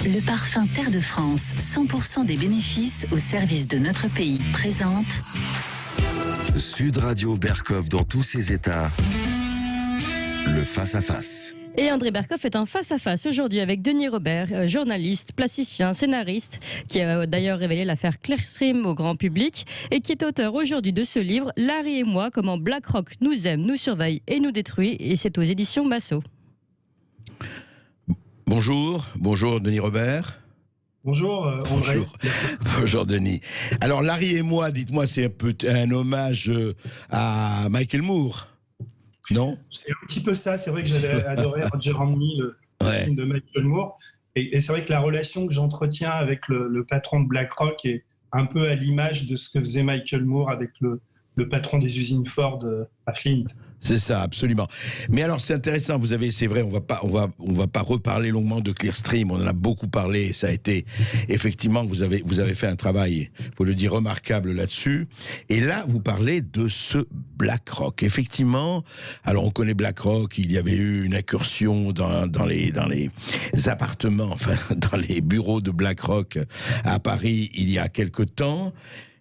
Le parfum Terre de France, 100% des bénéfices au service de notre pays, présente Sud Radio Berkov dans tous ses états. Le face-à-face. Et André Berkov est en face-à-face aujourd'hui avec Denis Robert, journaliste, plasticien, scénariste, qui a d'ailleurs révélé l'affaire Clearstream au grand public et qui est auteur aujourd'hui de ce livre « Larry et moi, comment BlackRock nous aime, nous surveille et nous détruit » et c'est aux éditions Massot. Bonjour Denis Robert. Bonjour André. Bonjour Denis. Alors Larry et moi, dites-moi, c'est un hommage à Michael Moore, non? C'est un petit peu ça, c'est vrai que j'avais adoré Roger Hanley, le film de Michael Moore, et c'est vrai que la relation que j'entretiens avec le patron de BlackRock est un peu à l'image de ce que faisait Michael Moore avec le patron des usines Ford à Flint. C'est ça, absolument. Mais alors, c'est intéressant, c'est vrai, on va pas reparler longuement de Clearstream, on en a beaucoup parlé, ça a été, effectivement, vous avez fait un travail, faut le dire, remarquable là-dessus. Et là, vous parlez de ce BlackRock. Effectivement, alors on connaît BlackRock, il y avait eu une incursion dans les appartements, enfin, dans les bureaux de BlackRock à Paris il y a quelque temps.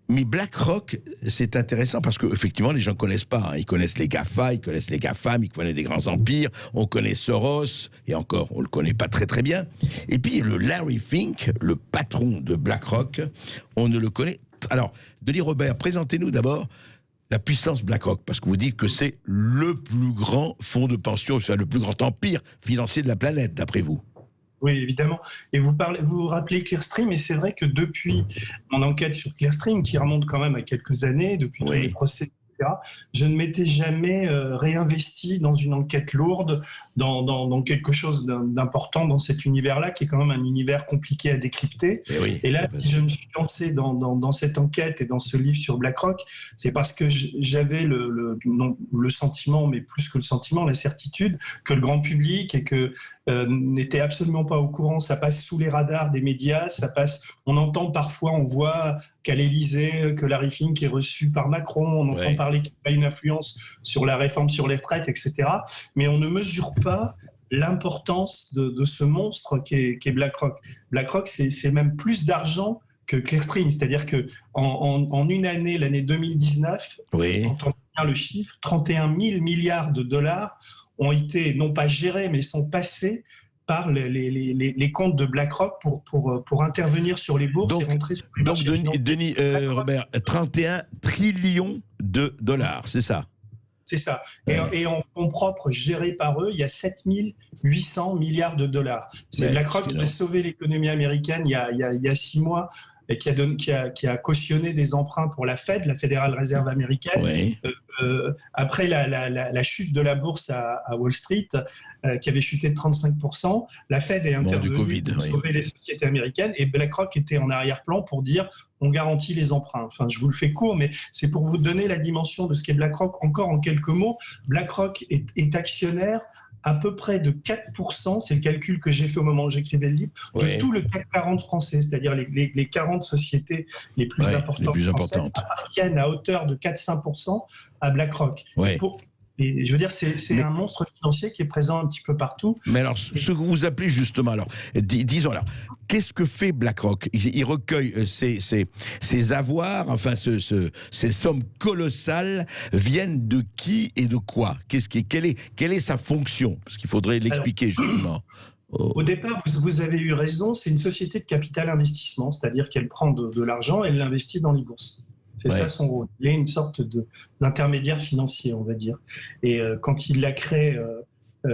Mais BlackRock, c'est intéressant parce que effectivement, les gens connaissent pas. Ils connaissent les GAFA, ils connaissent les GAFAM, ils connaissent des grands empires. On connaît Soros, et encore, on le connaît pas très très bien. Et puis le Larry Fink, le patron de BlackRock, on ne le connaît. Alors, Denis Robert, présentez-nous d'abord la puissance BlackRock, parce que vous dites que c'est le plus grand fonds de pension, enfin le plus grand empire financier de la planète, d'après vous. Oui, évidemment. Et vous rappelez Clearstream, et c'est vrai que depuis mon enquête sur Clearstream, qui remonte quand même à quelques années, depuis tous les procès, etc., je ne m'étais jamais réinvesti dans une enquête lourde, dans quelque chose d'important dans cet univers-là, qui est quand même un univers compliqué à décrypter. Et là, si je me suis lancé dans cette enquête et dans ce livre sur BlackRock, c'est parce que j'avais le sentiment, mais plus que le sentiment, la certitude que le grand public et que n'était absolument pas au courant. Ça passe sous les radars des médias, on entend parfois, on voit qu'à l'Élysée, que Larry Fink est reçu par Macron, on entend parler qu'il a une influence sur la réforme sur les retraites, etc. Mais on ne mesure pas l'importance de ce monstre qu'est BlackRock. BlackRock, c'est même plus d'argent que Clearstream, c'est-à-dire que en une année, l'année 2019, on entend bien le chiffre, 31 000 milliards de dollars ont été non pas gérés, mais sont passés par les comptes de BlackRock pour intervenir sur les bourses et rentrer sur les marchés financiers. Denis Robert, 31 trillions de dollars, c'est ça? C'est ça. Et en fonds propres gérés par eux, il y a 7 800 milliards de dollars. C'est BlackRock qui a sauvé l'économie américaine il y a 6 mois et qui a cautionné des emprunts pour la Fed, la Federal Reserve américaine. Après la chute de la bourse à Wall Street, qui avait chuté de 35%, la Fed est intervenue pour sauver les sociétés américaines et BlackRock était en arrière-plan pour dire on garantit les emprunts. Enfin, je vous le fais court, mais c'est pour vous donner la dimension de ce qu'est BlackRock. Encore en quelques mots, BlackRock est actionnaire à peu près de 4%, c'est le calcul que j'ai fait au moment où j'écrivais le livre, de tout le CAC 40 français, c'est-à-dire les 40 sociétés les plus importantes françaises appartiennent à hauteur de 4-5% à BlackRock. Et je veux dire, c'est un monstre financier qui est présent un petit peu partout. Mais alors, ce que vous appelez justement, alors, disons alors, qu'est-ce que fait BlackRock? Il recueille ses avoirs, enfin, ces sommes colossales viennent de qui et de quoi? Quelle est sa fonction? Parce qu'il faudrait l'expliquer justement. Au départ, vous avez eu raison, c'est une société de capital investissement, c'est-à-dire qu'elle prend de l'argent et elle l'investit dans les bourses. C'est ça son rôle. Il est une sorte d'intermédiaire financier, on va dire. Et quand il l'a créé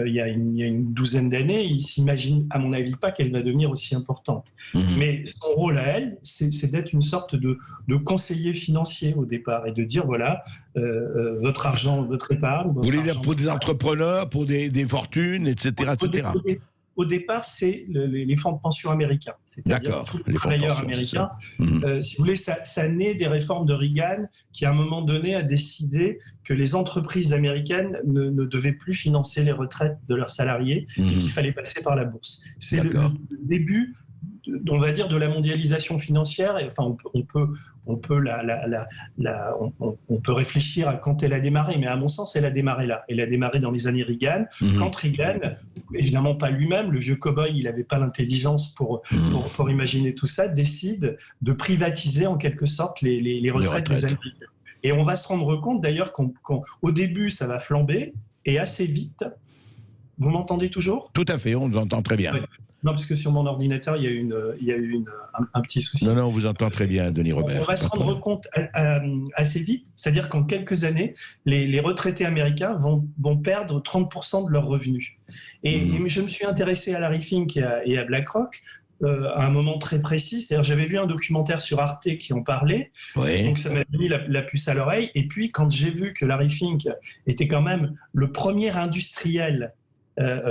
il y a une douzaine d'années, il s'imagine, à mon avis, pas qu'elle va devenir aussi importante. Mais son rôle à elle, c'est d'être une sorte de conseiller financier au départ et de dire, voilà, votre argent, votre épargne... Vous voulez dire pour des entrepreneurs, pour des fortunes, etc. etc. Au départ, c'est les fonds de pension américains. C'est-à-dire tous les travailleurs américains. Si vous voulez, ça naît des réformes de Reagan qui, à un moment donné, a décidé que les entreprises américaines ne devaient plus financer les retraites de leurs salariés et qu'il fallait passer par la bourse. C'est le début on va dire, de la mondialisation financière. Et, enfin, on peut réfléchir à quand elle a démarré, mais à mon sens, elle a démarré là. Elle a démarré dans les années Reagan. Quand Reagan, évidemment pas lui-même, le vieux cow-boy, il n'avait pas l'intelligence pour imaginer tout ça, décide de privatiser en quelque sorte les retraites des Américains. Et on va se rendre compte d'ailleurs qu'au début, ça va flamber, et assez vite. Vous m'entendez toujours ? Tout à fait, on vous entend très bien. Oui. Non, parce que sur mon ordinateur, il y a eu un petit souci. Non, on vous entend très bien, Denis Robert. On va se rendre compte assez vite, c'est-à-dire qu'en quelques années, les retraités américains vont perdre 30% de leurs revenus. Et je me suis intéressé à Larry Fink et à BlackRock à un moment très précis. C'est-à-dire, j'avais vu un documentaire sur Arte qui en parlait, donc ça m'a mis la puce à l'oreille. Et puis, quand j'ai vu que Larry Fink était quand même le premier industriel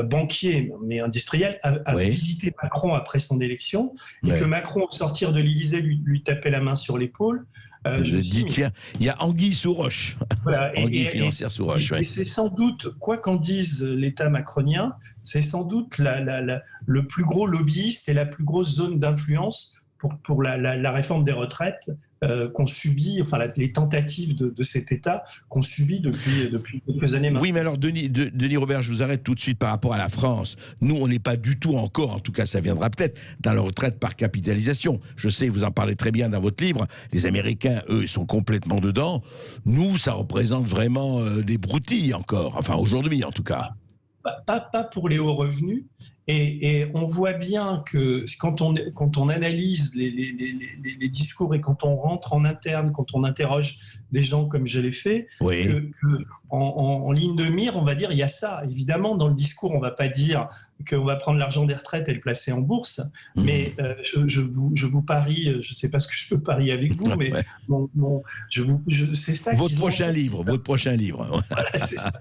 banquier, mais industriel, a visité Macron après son élection, et que Macron, au sortir de l'Élysée, lui tapait la main sur l'épaule. Je dis, tiens, il y a anguille sous roche. Voilà, anguille financière sous roche. Et c'est sans doute, quoi qu'en dise l'État macronien, c'est sans doute le plus gros lobbyiste et la plus grosse zone d'influence pour la réforme des retraites qu'ont subi, enfin les tentatives de cet État qu'ont subi depuis quelques années maintenant. Oui, mais alors Denis Robert, je vous arrête tout de suite par rapport à la France. Nous, on n'est pas du tout encore, en tout cas ça viendra peut-être, dans la retraite par capitalisation. Je sais, vous en parlez très bien dans votre livre, les Américains, eux, ils sont complètement dedans. Nous, ça représente vraiment des broutilles encore, enfin aujourd'hui en tout cas. Pas pour les hauts revenus. Et on voit bien que quand on analyse les discours et quand on rentre en interne, quand on interroge des gens comme je l'ai fait, en ligne de mire, on va dire, il y a ça. Évidemment, dans le discours, on ne va pas dire qu'on va prendre l'argent des retraites et le placer en bourse, mais je vous parie, je ne sais pas ce que je peux parier avec vous, mais c'est ça. Votre prochain livre. Voilà, c'est ça.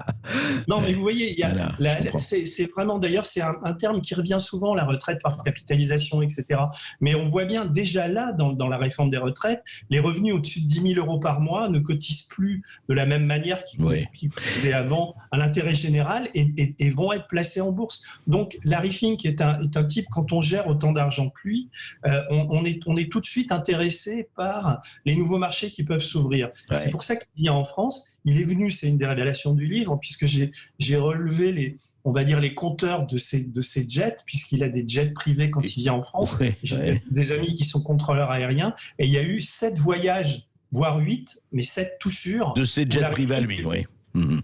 Non, mais vous voyez, c'est vraiment, d'ailleurs, c'est un terme qui revient souvent, la retraite par capitalisation, etc. Mais on voit bien déjà là, dans la réforme des retraites, les revenus au-dessus de 10 000 € par mois ne cotisent plus de la même manière qu'ils cotisaient avant à l'intérêt général et vont être placés en bourse. Donc, Larry Fink est un type, quand on gère autant d'argent que lui, on est tout de suite intéressé par les nouveaux marchés qui peuvent s'ouvrir. C'est pour ça qu'il vient en France. Il est venu, c'est une des révélations du livre, puisque j'ai relevé on va dire les compteurs de ces jets, puisqu'il a des jets privés quand il vient en France. J'ai des amis qui sont contrôleurs aériens, et il y a eu 7 voyages, voire 8, mais 7 tout sûr. De ces jets privés à lui, oui.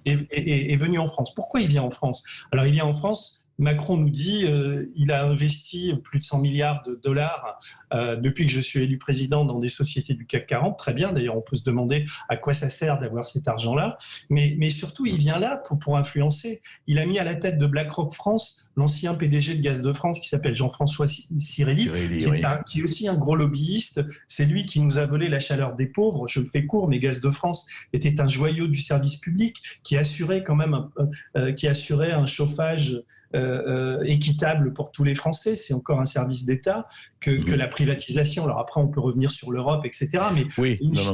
Est venu en France. Pourquoi il vient en France ? Alors il vient en France, Macron nous dit il a investi plus de 100 milliards de dollars depuis que je suis élu président dans des sociétés du CAC 40. Très bien, d'ailleurs on peut se demander à quoi ça sert d'avoir cet argent-là. Mais surtout, il vient là pour influencer. Il a mis à la tête de BlackRock France l'ancien PDG de Gaz de France qui s'appelle Jean-François Cirelli, qui est aussi un gros lobbyiste. C'est lui qui nous a volé la chaleur des pauvres. Je le fais court, mais Gaz de France était un joyau du service public qui assurait quand même un chauffage équitable pour tous les Français. C'est encore un service d'État que la privatisation. Alors après, on peut revenir sur l'Europe, etc.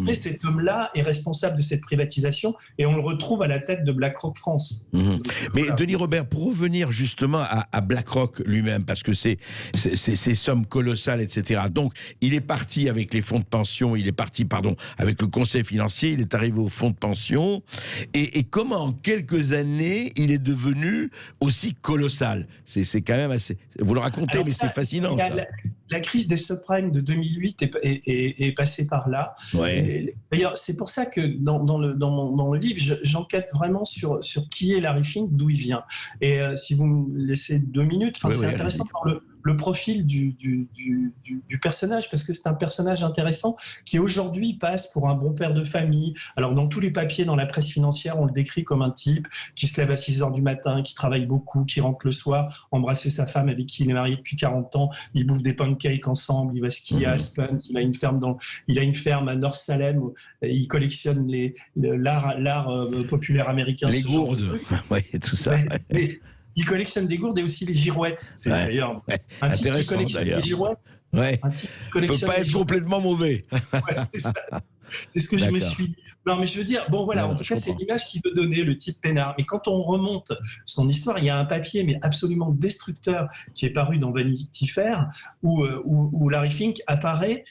Mais cet homme-là est responsable de cette privatisation et on le retrouve à la tête de BlackRock France. Mais Denis Robert, pour revenir justement à BlackRock lui-même, parce que c'est ces sommes colossales, etc. Donc, il est parti avec les fonds de pension, avec le conseil financier, il est arrivé au fonds de pension. Et comment, en quelques années, il est devenu aussi colossal ? C'est quand même assez... Vous le racontez, alors mais c'est fascinant, ça. La crise des subprimes de 2008 est passée par là. D'ailleurs, c'est pour ça que dans le livre, j'enquête vraiment sur qui est Larry Fink, d'où il vient. Et si vous me laissez 2 minutes, c'est intéressant par le profil du personnage, parce que c'est un personnage intéressant qui aujourd'hui passe pour un bon père de famille. Alors dans tous les papiers, dans la presse financière, on le décrit comme un type qui se lève à 6 heures du matin, qui travaille beaucoup, qui rentre le soir, embrasser sa femme avec qui il est marié depuis 40 ans, il bouffe des pancakes ensemble, il va skier à Aspen, il a une ferme à North Salem, il collectionne l'art populaire américain. Les gourdes, tout ça. Il collectionne des gourdes et aussi les girouettes. C'est d'ailleurs un type qui collectionne des girouettes. Un type qui collectionne peut pas être complètement mauvais. C'est ça. C'est ce que je me suis dit. Non, mais je veux dire, bon voilà, en tout cas, c'est l'image qu'il veut donner, le type peinard. Mais quand on remonte son histoire, il y a un papier, mais absolument destructeur, qui est paru dans Vanity Fair, où Larry Fink apparaît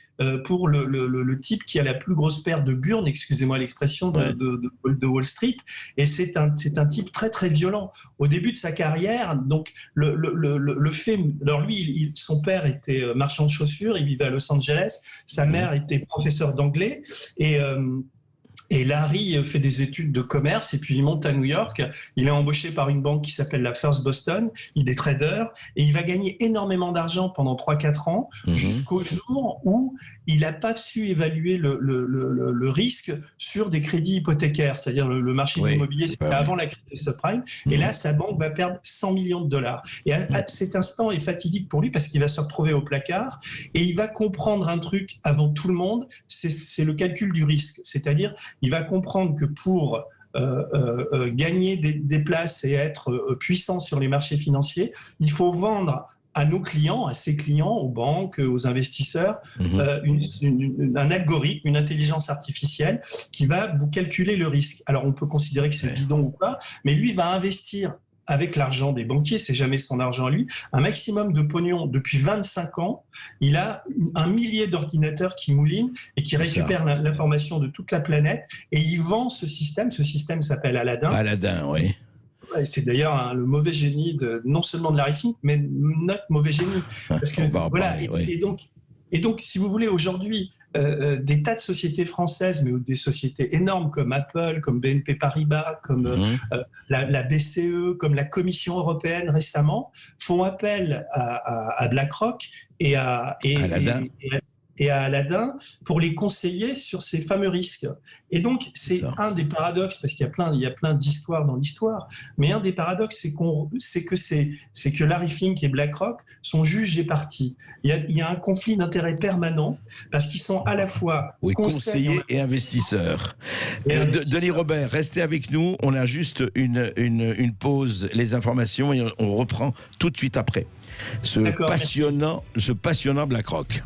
pour le type qui a la plus grosse paire de burnes, excusez-moi l'expression, de Wall Street. Et c'est un type très, très violent. Au début de sa carrière, donc, le fait. Alors lui, son père était marchand de chaussures, il vivait à Los Angeles, sa mère était professeure d'anglais, et Larry fait des études de commerce et puis il monte à New York. Il est embauché par une banque qui s'appelle la First Boston. Il est trader et il va gagner énormément d'argent pendant 3-4 ans jusqu'au jour où il n'a pas su évaluer le risque sur des crédits hypothécaires, c'est-à-dire le marché de l'immobilier avant la crise des subprimes. Et là, sa banque va perdre $100 millions. Et à cet instant est fatidique pour lui parce qu'il va se retrouver au placard et il va comprendre un truc avant tout le monde, c'est le calcul du risque. C'est-à-dire, il va comprendre que pour gagner des places et être puissant sur les marchés financiers, il faut vendre à nos clients, à ses clients, aux banques, aux investisseurs, un algorithme, une intelligence artificielle qui va vous calculer le risque. Alors, on peut considérer que c'est bidon ou pas, mais lui va investir avec l'argent des banquiers, c'est jamais son argent à lui, un maximum de pognon depuis 25 ans. Il a 1 millier d'ordinateurs qui moulinent et qui récupèrent l'information de toute la planète et il vend ce système s'appelle Aladdin. Aladdin, oui. C'est d'ailleurs le mauvais génie non seulement de Larry Fink, mais notre mauvais génie. Parce que, et donc, si vous voulez, aujourd'hui, des tas de sociétés françaises, mais des sociétés énormes comme Apple, comme BNP Paribas, comme la BCE, comme la Commission européenne récemment, font appel à BlackRock et à Aladdin pour les conseiller sur ces fameux risques. Et donc, c'est un des paradoxes, parce qu'il y a plein d'histoires dans l'histoire, mais un des paradoxes, c'est que Larry Fink et BlackRock sont juges et parties. Il y a un conflit d'intérêts permanent, parce qu'ils sont à la fois conseillers et investisseurs. Denis Robert, restez avec nous, on a juste une pause, les informations, et on reprend tout de suite après. Ce passionnant BlackRock.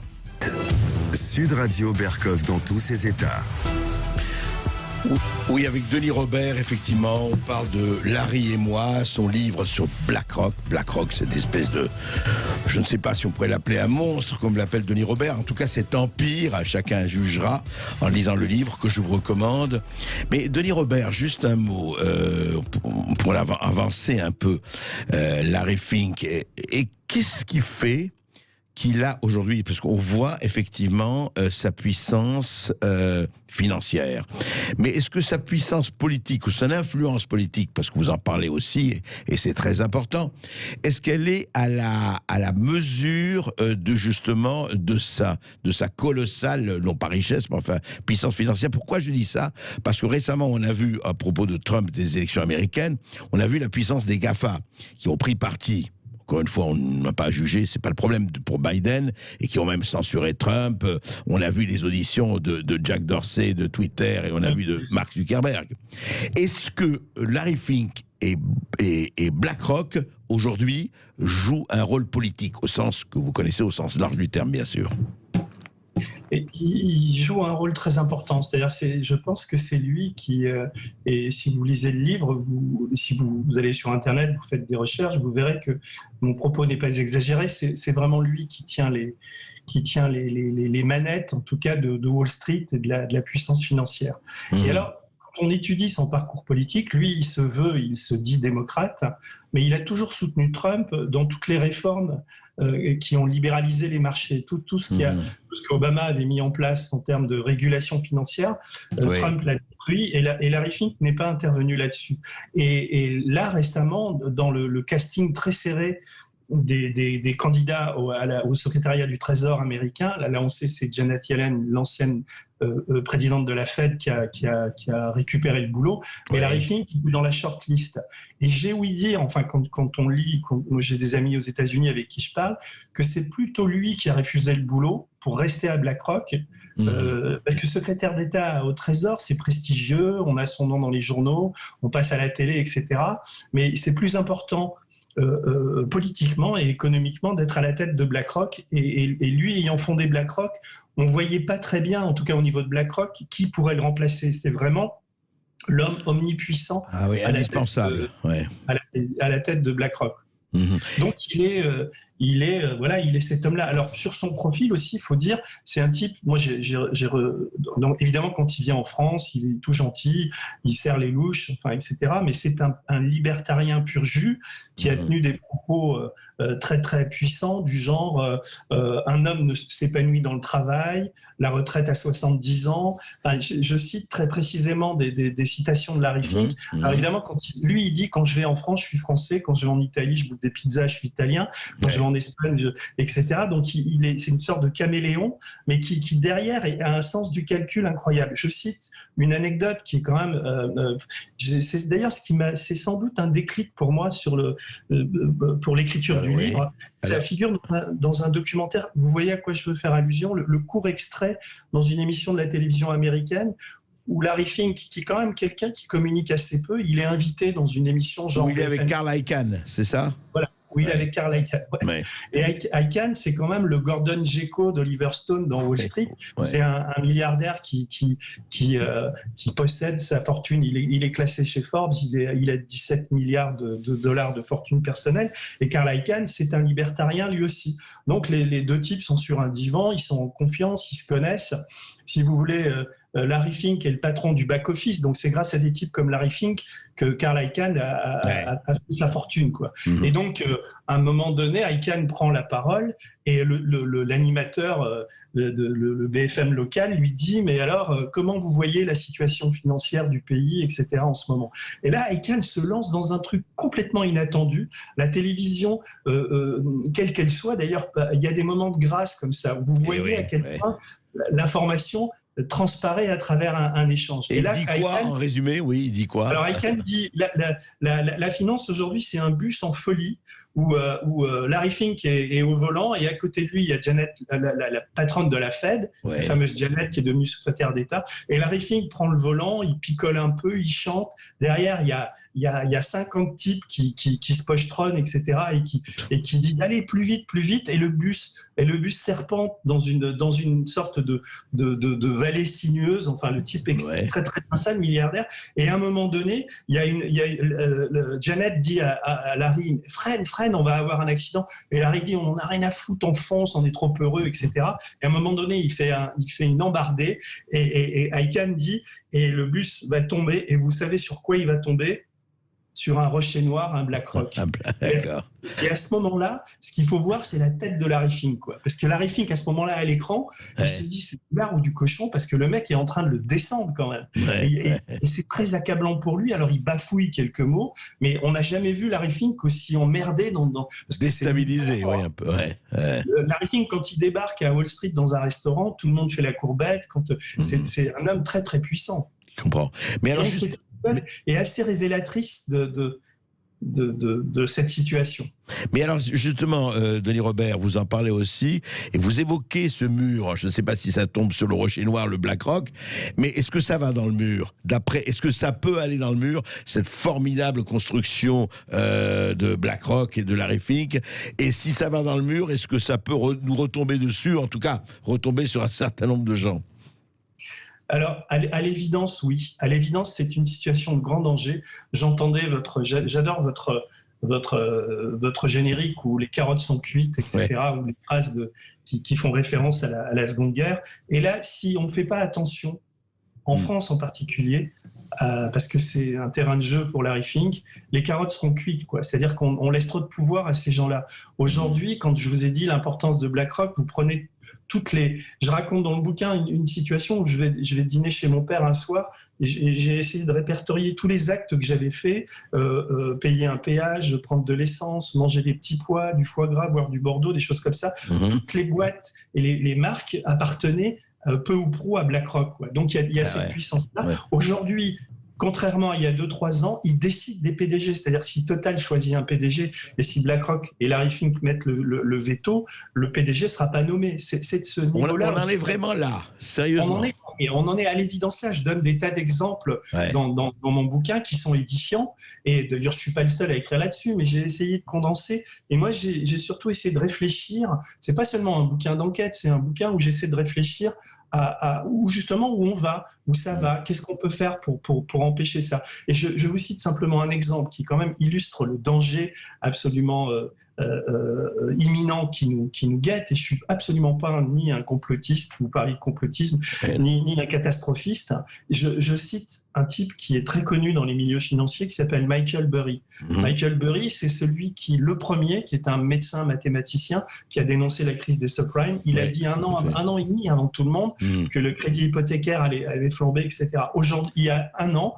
Sud Radio Berkov dans tous ses états. Oui, avec Denis Robert, effectivement, on parle de Larry et moi, son livre sur BlackRock. BlackRock, cette espèce de... Je ne sais pas si on pourrait l'appeler un monstre, comme l'appelle Denis Robert. En tout cas, cet empire, chacun jugera en lisant le livre que je vous recommande. Mais Denis Robert, juste un mot, pour avancer un peu, Larry Fink. Et qu'est-ce qui fait qu'il a aujourd'hui, parce qu'on voit effectivement sa puissance financière. Mais est-ce que sa puissance politique ou son influence politique, parce que vous en parlez aussi, et c'est très important, est-ce qu'elle est à la mesure de sa colossale, non pas richesse, mais enfin puissance financière? Pourquoi je dis ça? Parce que récemment, on a vu, à propos de Trump, des élections américaines, on a vu la puissance des GAFA, qui ont pris parti. Encore une fois, on n'a pas jugé, c'est pas le problème pour Biden, et qui ont même censuré Trump. On a vu les auditions de Jack Dorsey de Twitter, et on a vu de Mark Zuckerberg. Est-ce que Larry Fink et BlackRock, aujourd'hui, jouent un rôle politique, au sens que vous connaissez, au sens large du terme, bien sûr? Et il joue un rôle très important. C'est-à-dire, je pense que c'est lui qui... et si vous lisez le livre, si vous allez sur Internet, vous faites des recherches, vous verrez que mon propos n'est pas exagéré. C'est vraiment lui qui tient les manettes, en tout cas, de Wall Street et de la puissance financière. Et alors, quand on étudie son parcours politique, lui, il se dit démocrate, mais il a toujours soutenu Trump dans toutes les réformes qui ont libéralisé les marchés. Tout ce qu'Obama avait mis en place en termes de régulation financière, Trump l'a détruit, et Larry Fink n'est pas intervenu là-dessus. Et là, récemment, dans le casting très serré des candidats au secrétariat du Trésor américain, là on sait, c'est Janet Yellen, l'ancienne présidente de la Fed, qui a récupéré le boulot, mais Larry Fink est dans la shortlist. Et j'ai ouï dire, enfin quand on lit, j'ai des amis aux États-Unis avec qui je parle, que c'est plutôt lui qui a refusé le boulot pour rester à BlackRock. Parce que secrétaire d'État au Trésor, c'est prestigieux, on a son nom dans les journaux, on passe à la télé, etc. Mais c'est plus important politiquement et économiquement d'être à la tête de BlackRock. Et lui, ayant fondé BlackRock, on ne voyait pas très bien, en tout cas au niveau de BlackRock, qui pourrait le remplacer. C'est vraiment l'homme omnipuissant indispensable, à la tête de BlackRock. Donc il est cet homme-là. Alors sur son profil aussi, il faut dire, c'est un type. Moi, donc, évidemment, quand il vient en France, il est tout gentil, il serre les louches, enfin, etc. Mais c'est un libertarien pur jus qui a tenu des propos très très puissants du genre un homme ne s'épanouit dans le travail, la retraite à 70 ans. Enfin, je cite très précisément des citations de Larry Fink. Alors évidemment, lui il dit, quand je vais en France, je suis français, quand je vais en Italie, je bouffe des pizzas, je suis italien, quand je vais en Espagne, etc. Donc c'est une sorte de caméléon, mais qui derrière a un sens du calcul incroyable. Je cite une anecdote qui est quand même, c'est d'ailleurs c'est sans doute un déclic pour moi pour l'écriture du livre. Ça figure dans un documentaire. Vous voyez à quoi je veux faire allusion, le court extrait dans une émission de la télévision américaine où Larry Fink, qui est quand même quelqu'un qui communique assez peu, il est invité dans une émission genre... Où il est avec Carl Icahn, c'est ça? Voilà. Oui, avec Carl Icahn. Ouais. Et Icahn, c'est quand même le Gordon Gekko d'Oliver Stone dans Wall Street. C'est un milliardaire qui possède sa fortune. Il est classé chez Forbes. Il a 17 milliards de dollars de fortune personnelle. Et Carl Icahn, c'est un libertarien lui aussi. Donc les deux types sont sur un divan, ils sont en confiance, ils se connaissent. Si vous voulez, Larry Fink est le patron du back-office, donc c'est grâce à des types comme Larry Fink que Carl Icahn a fait sa fortune, quoi. Et donc, à un moment donné, Icahn prend la parole et l'animateur, le BFM local, lui dit « Mais alors, comment vous voyez la situation financière du pays, etc. en ce moment ?» Et là, Icahn se lance dans un truc complètement inattendu. La télévision, quelle qu'elle soit, d'ailleurs, il y a des moments de grâce comme ça, où vous voyez à quel point l'information transparaît à travers un échange. Et là, il dit quoi, en résumé? Oui, il dit quoi? Alors, Icahn dit la finance aujourd'hui, c'est un bus en folie où Larry Fink est au volant et à côté de lui, il y a Janet, la patronne de la Fed, la fameuse Janet qui est devenue secrétaire d'État. Et Larry Fink prend le volant, il picole un peu, il chante. Derrière, il y a 50 types qui se pochetronnent, etc. et qui disent allez plus vite. Et le bus serpente dans une sorte de vallée sinueuse. Enfin, le type est très très insane, milliardaire. Et à un moment donné, Janet dit à Larry freine, on va avoir un accident. Et Larry dit on en a rien à foutre, on fonce, on est trop heureux, etc. Et à un moment donné, il fait une embardée et Icahn dit et le bus va tomber. Et vous savez sur quoi il va tomber? Sur un rocher noir, un BlackRock. D'accord. Et à ce moment-là, ce qu'il faut voir, c'est la tête de Larry Fink, quoi. Parce que Larry Fink, à ce moment-là, à l'écran, il se dit c'est du lard ou du cochon, parce que le mec est en train de le descendre quand même. Et c'est très accablant pour lui. Alors, il bafouille quelques mots, mais on n'a jamais vu Larry Fink aussi emmerdé parce que déstabilisé, un peu. Larry Fink, quand il débarque à Wall Street dans un restaurant, tout le monde fait la courbette. C'est un homme très, très puissant. Je comprends. Mais alors, est assez révélatrice de cette situation. Mais alors justement, Denis Robert, vous en parlez aussi, et vous évoquez ce mur, je ne sais pas si ça tombe sur le rocher noir, le BlackRock, mais est-ce que ça va dans le mur? Est-ce que ça peut aller dans le mur, cette formidable construction de BlackRock et de Larry Fink? Et si ça va dans le mur, est-ce que ça peut nous retomber dessus, en tout cas retomber sur un certain nombre de gens? Alors, à l'évidence, oui. À l'évidence, c'est une situation de grand danger. J'adore votre générique où les carottes sont cuites, etc., ou les phrases qui font référence à la Seconde Guerre. Et là, si on ne fait pas attention, en France en particulier, parce que c'est un terrain de jeu pour Larry Fink, les carottes seront cuites, quoi. C'est-à-dire qu'on laisse trop de pouvoir à ces gens-là. Aujourd'hui, quand je vous ai dit l'importance de BlackRock, vous prenez je raconte dans le bouquin une situation où je vais dîner chez mon père un soir et j'ai essayé de répertorier tous les actes que j'avais faits, payer un péage, prendre de l'essence, manger des petits pois, du foie gras, boire du Bordeaux, des choses comme ça. Toutes les boîtes et les marques appartenaient peu ou prou à BlackRock, quoi. Donc il y a cette puissance-là. Aujourd'hui, contrairement à il y a 2-3 ans, ils décident des PDG. C'est-à-dire que si Total choisit un PDG et si BlackRock et Larry Fink mettent le veto, le PDG ne sera pas nommé. C'est de ce niveau-là. On en est vraiment là, sérieusement. et on en est à l'évidence là. Je donne des tas d'exemples dans mon bouquin qui sont édifiants. Et d'ailleurs, je ne suis pas le seul à écrire là-dessus, mais j'ai essayé de condenser. Et moi, j'ai surtout essayé de réfléchir. Ce n'est pas seulement un bouquin d'enquête, c'est un bouquin où j'essaie de réfléchir où justement où on va, où ça va, qu'est-ce qu'on peut faire pour empêcher ça. Et je vous cite simplement un exemple qui quand même illustre le danger absolument imminent qui nous guette. Et je suis absolument pas ni un complotiste, vous parlez de complotisme, ni un catastrophiste. Je cite un type qui est très connu dans les milieux financiers qui s'appelle Michael Burry. Michael Burry, c'est celui qui est un médecin mathématicien qui a dénoncé la crise des subprimes. Il a dit un an et demi avant tout le monde que le crédit hypothécaire allait flamber, etc. Aujourd'hui, il y a un an,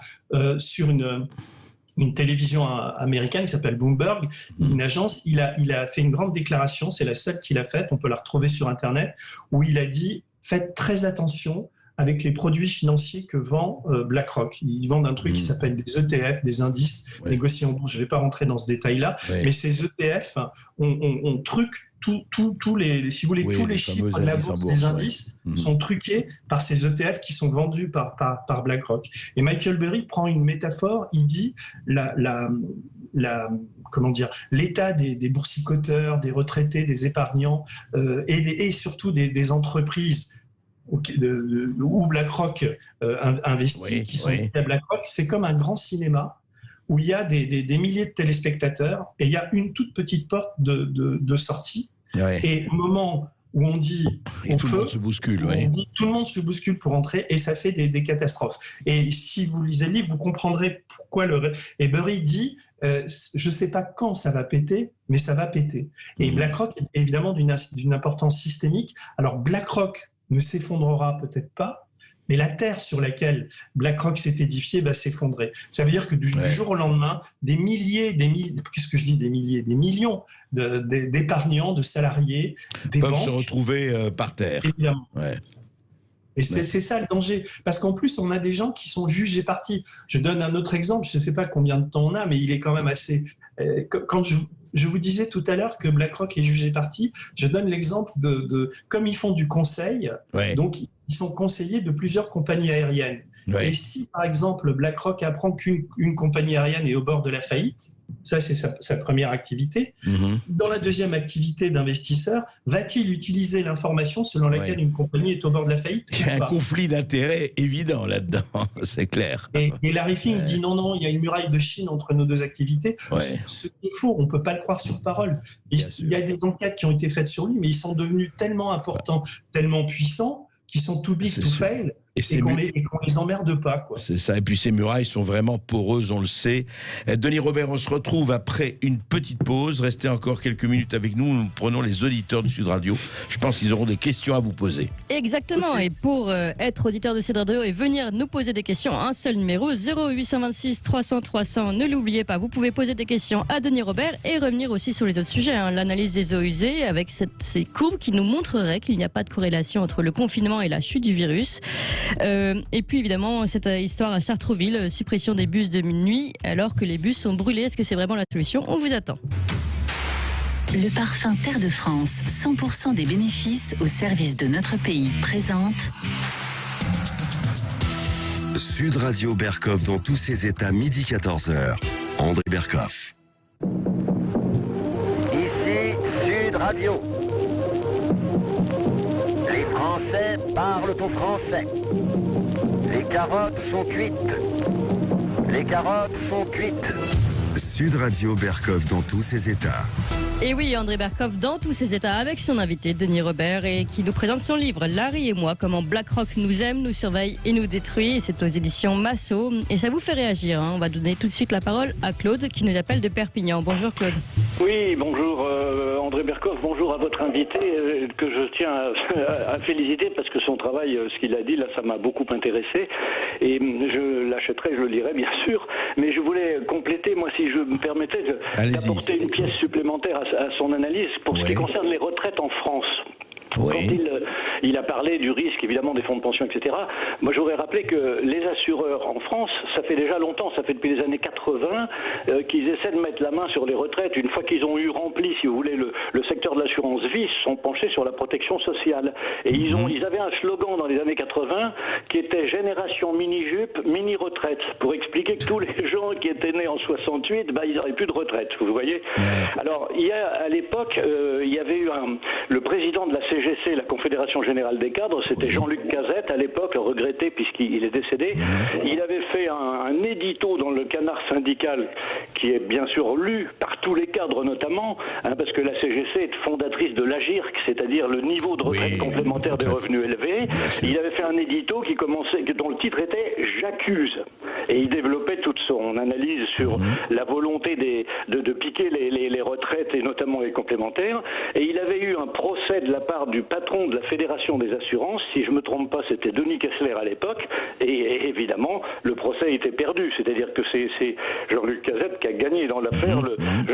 sur une télévision américaine qui s'appelle Bloomberg, une agence, il a fait une grande déclaration, c'est la seule qu'il a faite, on peut la retrouver sur Internet, où il a dit « Faites très attention avec les produits financiers que vend BlackRock. » Ils vendent un truc qui s'appelle des ETF, des indices négociés en bourse. Je ne vais pas rentrer dans ce détail-là, mais ces ETF, on truque tous les chiffres de la bourse, des indices sont truqués par ces ETF qui sont vendus par BlackRock. Et Michael Burry prend une métaphore, il dit l'état des boursicoteurs, des retraités, des épargnants et surtout des entreprises où BlackRock investit, qui sont à BlackRock, c'est comme un grand cinéma où il y a des milliers de téléspectateurs et il y a une toute petite porte de sortie. Et au moment où on dit tout le monde se bouscule, tout le monde se bouscule pour entrer et ça fait des catastrophes. Et si vous lisez le livre, vous comprendrez pourquoi Et Burry dit je ne sais pas quand ça va péter, mais ça va péter. Et BlackRock est évidemment d'une importance systémique. Alors BlackRock ne s'effondrera peut-être pas, mais la terre sur laquelle BlackRock s'est édifiée va s'effondrer. Ça veut dire que du jour au lendemain, des millions d'épargnants, de salariés, des peuvent banques se retrouver par terre. Évidemment. Et c'est ça le danger. Parce qu'en plus, on a des gens qui sont juges et partis. Je donne un autre exemple, je ne sais pas combien de temps on a, mais il est quand même assez... Quand je vous disais tout à l'heure que BlackRock est jugé parti, je donne l'exemple de comme ils font du conseil, donc ils sont conseillers de plusieurs compagnies aériennes. Et si, par exemple, BlackRock apprend qu'une compagnie aérienne est au bord de la faillite, ça c'est sa première activité, dans la deuxième activité d'investisseur, va-t-il utiliser l'information selon laquelle une compagnie est au bord de la faillite? Il y a un conflit d'intérêts évident là-dedans, c'est clair. Et Larry Fink dit non, il y a une muraille de Chine entre nos deux activités. Ce qui est faux, on ne peut pas le croire sur parole. Il y a des enquêtes qui ont été faites sur lui, mais ils sont devenus tellement importants, tellement puissants, qu'ils sont too big to fail. Et qu'on les emmerde pas, quoi. C'est ça. Et puis ces murailles sont vraiment poreuses, on le sait. Denis Robert, on se retrouve après une petite pause. Restez encore quelques minutes avec nous. Nous prenons les auditeurs de Sud Radio. Je pense qu'ils auront des questions à vous poser. Exactement. Et pour être auditeur de Sud Radio et venir nous poser des questions, un seul numéro, 0826 300 300. Ne l'oubliez pas, vous pouvez poser des questions à Denis Robert et revenir aussi sur les autres sujets. L'analyse des eaux usées avec ces courbes qui nous montreraient qu'il n'y a pas de corrélation entre le confinement et la chute du virus. Et puis évidemment cette histoire à Sartrouville, suppression des bus de nuit alors que les bus sont brûlés. Est-ce que c'est vraiment la solution? On vous attend. Le parfum Terre de France, 100% des bénéfices au service de notre pays, présente Sud Radio Berkov dans tous ses états, midi 14h. André Berkov. Ici Sud Radio. Les Français parlent au français. Les carottes sont cuites. Les carottes sont cuites. Sud Radio Berkov dans tous ses états. Et oui, André Berkov dans tous ses états avec son invité Denis Robert et qui nous présente son livre Larry et moi, comment BlackRock nous aime, nous surveille et nous détruit. Et c'est aux éditions Massot et ça vous fait réagir. On va donner tout de suite la parole à Claude qui nous appelle de Perpignan. Bonjour Claude. Oui, bonjour André Berkov, bonjour à votre invité que je tiens à féliciter parce que son travail, ce qu'il a dit là, ça m'a beaucoup intéressé et je l'achèterai, je le lirai bien sûr, mais je voulais compléter, moi si je me permettais, d'apporter une pièce supplémentaire à son analyse pour ce qui concerne les retraites en France. il a parlé du risque, évidemment, des fonds de pension, etc. Moi, j'aurais rappelé que les assureurs en France, ça fait déjà longtemps, ça fait depuis les années 80, qu'ils essaient de mettre la main sur les retraites. Une fois qu'ils ont eu rempli, si vous voulez, le secteur de l'assurance vie, ils se sont penchés sur la protection sociale. Et ils avaient un slogan dans les années 80 qui était génération mini-jupe, mini-retraite, pour expliquer que tous les gens qui étaient nés en 68, ils n'auraient plus de retraite, vous voyez. Alors, à l'époque, il y avait eu le président de la CGC, la Confédération Générale des Cadres, c'était Jean-Luc Cazette, à l'époque, regretté puisqu'il est décédé. Il avait fait un édito dans le Canard syndical, qui est bien sûr lu par tous les cadres notamment, parce que la CGC est fondatrice de l'AGIRC, c'est-à-dire le niveau de retraite complémentaire des revenus élevés. Il avait fait un édito dont le titre était « J'accuse ». Et il développait toute son analyse sur la volonté de piquer les retraites et notamment les complémentaires. Et il avait eu un procès de la part du patron de la Fédération des assurances, si je ne me trompe pas, c'était Denis Kessler à l'époque, et évidemment, le procès était perdu. C'est-à-dire que c'est Jean-Luc Cazette qui a gagné dans l'affaire.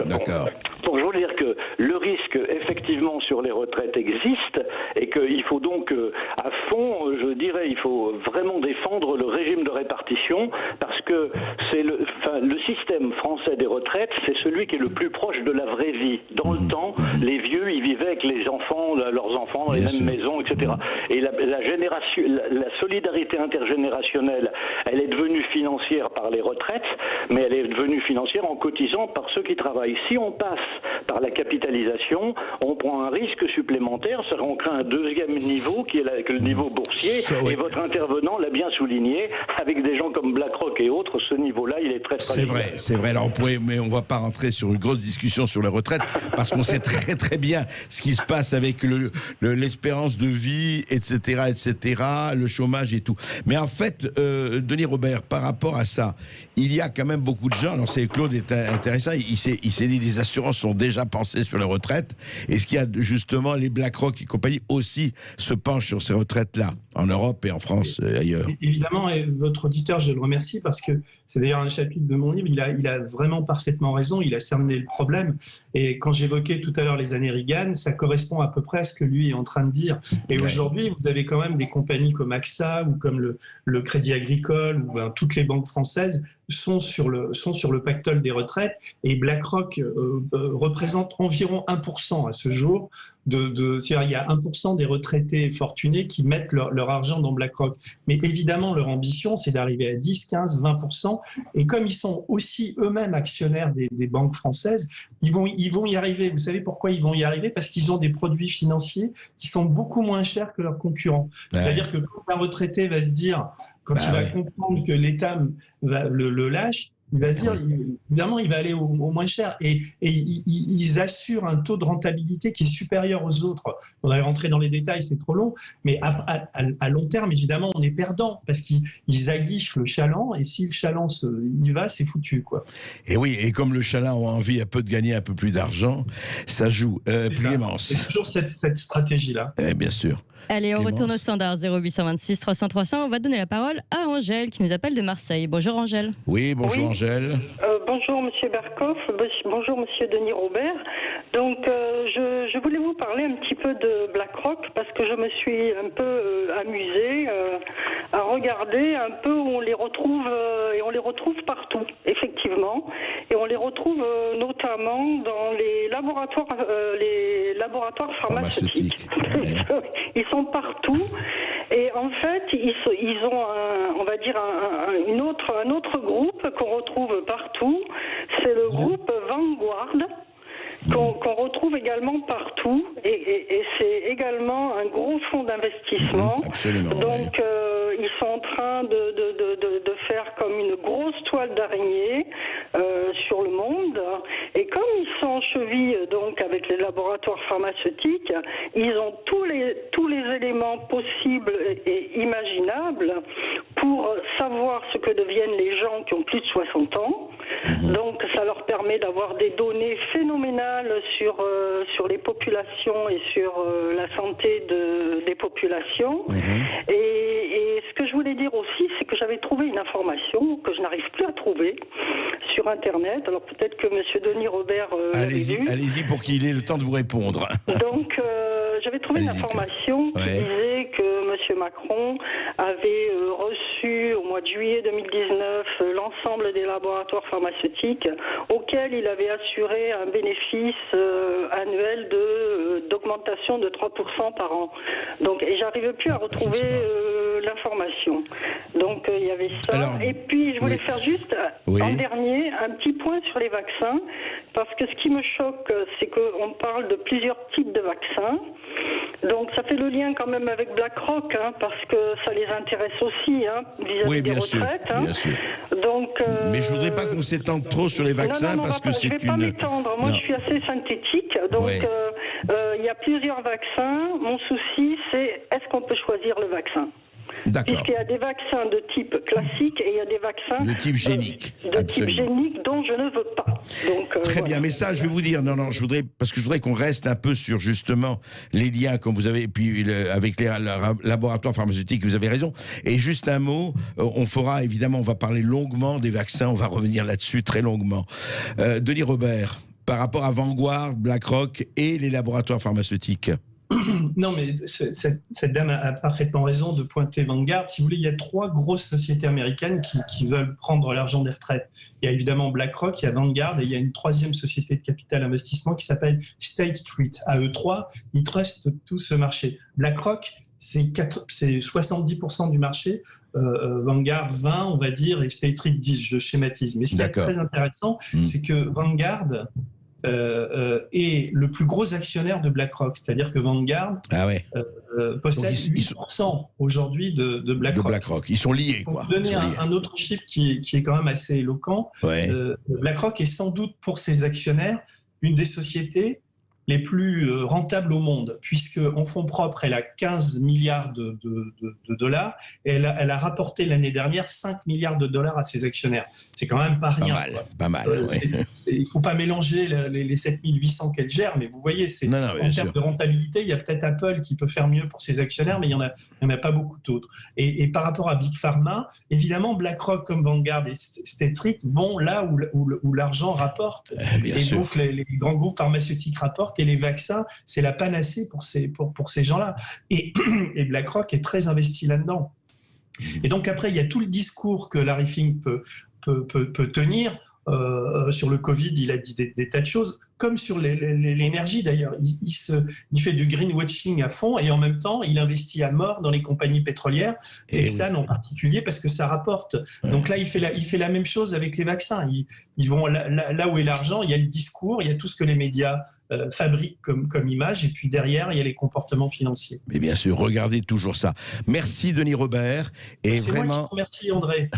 D'accord. Donc je veux dire que le risque, effectivement, sur les retraites existe et qu'il faut donc, à fond, je dirais, il faut vraiment défendre le régime de répartition parce que c'est le système français des retraites, c'est celui qui est le plus proche de la vraie vie. Dans le temps, les vieux, ils vivaient avec les enfants, leurs enfants dans les mêmes maisons, etc. Et la solidarité intergénérationnelle, elle est devenue financière par les retraites, mais elle est devenue financière en cotisant par ceux qui travaillent. Si on passe par la capitalisation, on prend un risque supplémentaire, on crée un deuxième niveau qui est le niveau boursier, et votre intervenant l'a bien souligné, avec des gens comme BlackRock et autres, ce niveau-là, il est très fragile. C'est vrai. Alors mais on ne va pas rentrer sur une grosse discussion sur les retraites, parce qu'on sait très très bien ce qui se passe avec l'espérance de vie, etc., le chômage et tout. Mais en fait, Denis Robert, par rapport à ça, il y a quand même beaucoup de gens, alors Claude est intéressant, il s'est dit les assurances sont déjà pensées sur les retraites. Est-ce qu'il y a justement les BlackRock et compagnie aussi se penchent sur ces retraites-là, en Europe et en France et ailleurs? Évidemment, et votre auditeur, je le remercie parce que c'est d'ailleurs un chapitre de mon livre, il a vraiment parfaitement raison, il a cerné le problème. Et quand j'évoquais tout à l'heure les années Reagan, ça correspond à peu près à ce que lui est en train de dire. Et aujourd'hui, vous avez quand même des compagnies comme AXA ou comme le Crédit Agricole ou toutes les banques françaises sont sur le pactole des retraites, et BlackRock représente environ 1% à ce jour. C'est-à-dire, il y a 1% des retraités fortunés qui mettent leur argent dans BlackRock. Mais évidemment, leur ambition, c'est d'arriver à 10, 15, 20%. Et comme ils sont aussi eux-mêmes actionnaires des banques françaises, ils vont y arriver. Vous savez pourquoi ils vont y arriver? Parce qu'ils ont des produits financiers qui sont beaucoup moins chers que leurs concurrents. C'est-à-dire que quand un retraité va se dire, quand il va comprendre que l'État le lâche, il va se dire, évidemment, il va aller au moins cher. Et ils assurent un taux de rentabilité qui est supérieur aux autres. On va rentrer dans les détails, c'est trop long. Mais à long terme, évidemment, on est perdant parce qu'ils aguichent le chaland. Et si le chaland y va, c'est foutu, quoi. Et oui, et comme le chaland a envie un peu de gagner un peu plus d'argent, ça joue. Clémence. C'est toujours cette stratégie-là. Bien sûr. Allez, on Clémence. retourne au standard 0826 300 300. On va donner la parole à Angèle qui nous appelle de Marseille. Bonjour Angèle. Oui, bonjour Angèle. Bonjour Monsieur Berkoff, bonjour Monsieur Denis Robert. Donc je voulais vous parler un petit peu de BlackRock parce que je me suis un peu amusée à regarder un peu où on les retrouve et on les retrouve partout, effectivement. Et on les retrouve notamment dans les laboratoires pharmaceutiques. Ils sont partout. Et en fait, ils ont un autre groupe qu'on retrouve partout. C'est le groupe Vanguard qu'on retrouve également partout. Et c'est également un gros fonds d'investissement. Absolument. Donc, ils sont en train de faire comme une grosse toile d'araignée sur le monde. Et comme ils sont en cheville donc avec les laboratoires pharmaceutiques, ils ont tous les éléments possibles et imaginables pour savoir ce que deviennent les gens qui ont plus de 60 ans. Donc ça leur permet d'avoir des données phénoménales sur les populations et sur la santé des populations. Et ce que je voulais dire aussi, c'est que j'avais trouvé une information que je n'arrive plus à trouver sur Internet. Alors peut-être que M. Denis Robert allez-y pour qu'il ait le temps de vous répondre. Donc j'avais trouvé une information qui disait Macron avait reçu au mois de juillet 2019 l'ensemble des laboratoires pharmaceutiques auxquels il avait assuré un bénéfice annuel d'augmentation de 3% par an. Donc, et j'arrive plus à retrouver l'information. Donc il y avait ça. Alors, et puis je voulais faire juste en dernier un petit point sur les vaccins, parce que ce qui me choque, c'est qu'on parle de plusieurs types de vaccins. Donc ça fait le lien quand même avec BlackRock, parce que ça les intéresse aussi, vis-à-vis des retraites. Bien sûr. Donc, mais je voudrais pas qu'on s'étende trop sur les vaccins, parce que c'est une... Je vais pas m'étendre. Moi, je suis assez synthétique. Donc il y a plusieurs vaccins. Mon souci, c'est est-ce qu'on peut choisir le vaccin ? D'accord. Puisqu'il y a des vaccins de type classique et il y a des vaccins de type génique. Type génique dont je ne veux pas. Donc, très bien, mais ça, je vais vous dire, je voudrais qu'on reste un peu sur justement les liens, comme vous avez, puis avec les laboratoires pharmaceutiques, vous avez raison. Et juste un mot, on va parler longuement des vaccins, on va revenir là-dessus très longuement. Denis Robert, par rapport à Vanguard, BlackRock et les laboratoires pharmaceutiques. Non, mais cette dame a parfaitement raison de pointer Vanguard. Si vous voulez, il y a 3 grosses sociétés américaines qui veulent prendre l'argent des retraites. Il y a évidemment BlackRock, il y a Vanguard et il y a une 3e société de capital investissement qui s'appelle State Street. À eux 3, ils trustent tout ce marché. BlackRock, c'est 70% du marché. Vanguard 20, on va dire, et State Street 10, je schématise. Mais ce qui est très intéressant, c'est que Vanguard est le plus gros actionnaire de BlackRock, c'est-à-dire que Vanguard possède 8% aujourd'hui de BlackRock. Ils sont liés. Pour vous donner un autre chiffre qui est quand même assez éloquent, BlackRock est sans doute pour ses actionnaires une des sociétés les plus rentables au monde, puisque en fonds propres, elle a 15 milliards de dollars et elle a rapporté l'année dernière 5 milliards de dollars à ses actionnaires. C'est quand même pas rien. Pas mal. Il ne faut pas mélanger les 7800 qu'elle gère, mais vous voyez, en termes de rentabilité, il y a peut-être Apple qui peut faire mieux pour ses actionnaires, mais il n'y en a pas beaucoup d'autres. Et par rapport à Big Pharma, évidemment, BlackRock comme Vanguard et State Street vont là où l'argent rapporte. Donc les grands groupes pharmaceutiques rapportent. Et les vaccins, c'est la panacée pour ces gens-là. Et BlackRock est très investi là-dedans. Et donc après, il y a tout le discours que Larry Fink peut tenir. Sur le Covid, il a dit des tas de choses, comme sur l'énergie d'ailleurs. Il fait du greenwashing à fond et en même temps, il investit à mort dans les compagnies pétrolières, Texan en particulier, parce que ça rapporte. Donc là, il fait la même chose avec les vaccins. Ils vont là où est l'argent, il y a le discours, il y a tout ce que les médias fabriquent comme image, et puis derrière, il y a les comportements financiers. Mais bien sûr, regardez toujours ça. Merci Denis Robert. Et c'est vraiment... moi qui vous remercie, André.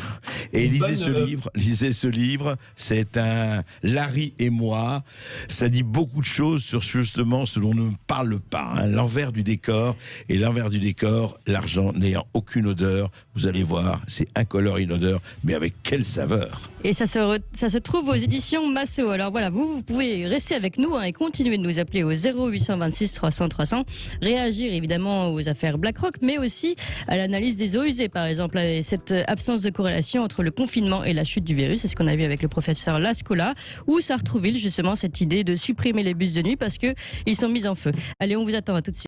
Et lisez ce livre, c'est un Larry et moi. Ça dit beaucoup de choses sur justement ce dont on ne parle pas, l'envers du décor. Et l'envers du décor, l'argent n'ayant aucune odeur, vous allez voir, c'est incolore, inodore, mais avec quelle saveur. Et ça se trouve aux éditions Massot. Alors voilà, vous pouvez rester avec nous et continuer de nous appeler au 0826 300 300, réagir évidemment aux affaires BlackRock, mais aussi à l'analyse des eaux usées, par exemple, cette absence de corrélation entre le confinement et la chute du virus. C'est ce qu'on a vu avec le professeur Lascola, ou Sartrouville, justement, cette idée de supprimer les bus de nuit parce qu'ils sont mis en feu. Allez, on vous attend à tout de suite.